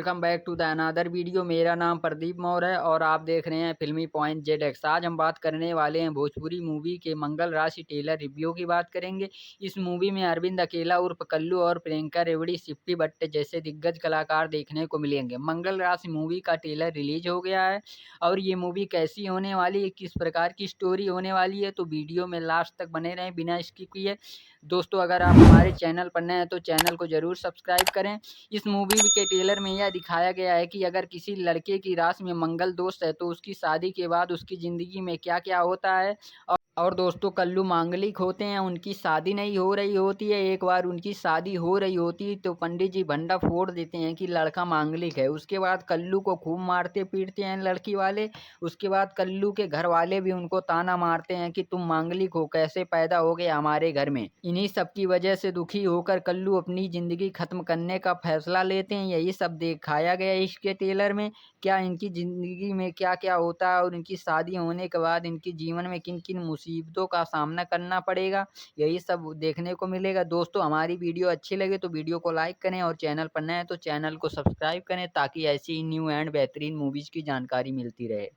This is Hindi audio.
Welcome back to the another video. मेरा नाम प्रदीप मौर्य है और आप देख रहे हैं फिल्मी पॉइंट जेड एक्स। आज हम बात करने वाले हैं भोजपुरी मूवी के मंगल राशि टेलर रिव्यू की बात करेंगे। इस मूवी में अरविंद अकेला उर्फ कल्लू और प्रियंका रेवड़ी, सिप्पी भट्ट जैसे दिग्गज कलाकार देखने को मिलेंगे। मंगल राशि मूवी का टेलर रिलीज हो गया है और ये मूवी कैसी होने वाली है, किस प्रकार की स्टोरी होने वाली है, तो वीडियो में लास्ट तक बने रहें बिना स्किप किए। दोस्तों, अगर आप हमारे चैनल पर नए हैं तो चैनल को जरूर सब्सक्राइब करें। इस मूवी के ट्रेलर में यह दिखाया गया है कि अगर किसी लड़के की राशि में मंगल दोष है तो उसकी शादी के बाद उसकी ज़िंदगी में क्या-क्या होता है। और दोस्तों, कल्लू मांगलिक होते हैं, उनकी शादी नहीं हो रही होती है। एक बार उनकी शादी हो रही होती है तो पंडित जी भंडा फोड़ देते हैं कि लड़का मांगलिक है। उसके बाद कल्लू को खूब मारते पीटते हैं लड़की वाले। उसके बाद कल्लू के घर वाले भी उनको ताना मारते हैं कि तुम मांगलिक हो, कैसे पैदा हो गए हमारे घर में। इन्हीं सब की वजह से दुखी होकर कल्लू अपनी ज़िंदगी ख़त्म करने का फैसला लेते हैं। यही सब दिखाया गया है इसके ट्रेलर में। क्या इनकी ज़िंदगी में क्या-क्या होता है और इनकी शादी होने के बाद इनके जीवन में किन-किन मुसीबतों का सामना करना पड़ेगा, यही सब देखने को मिलेगा। दोस्तों, हमारी वीडियो अच्छी लगे तो वीडियो को लाइक करें और चैनल पर नए हैं तो चैनल को सब्सक्राइब करें ताकि ऐसी न्यू एंड बेहतरीन मूवीज़ की जानकारी मिलती रहे।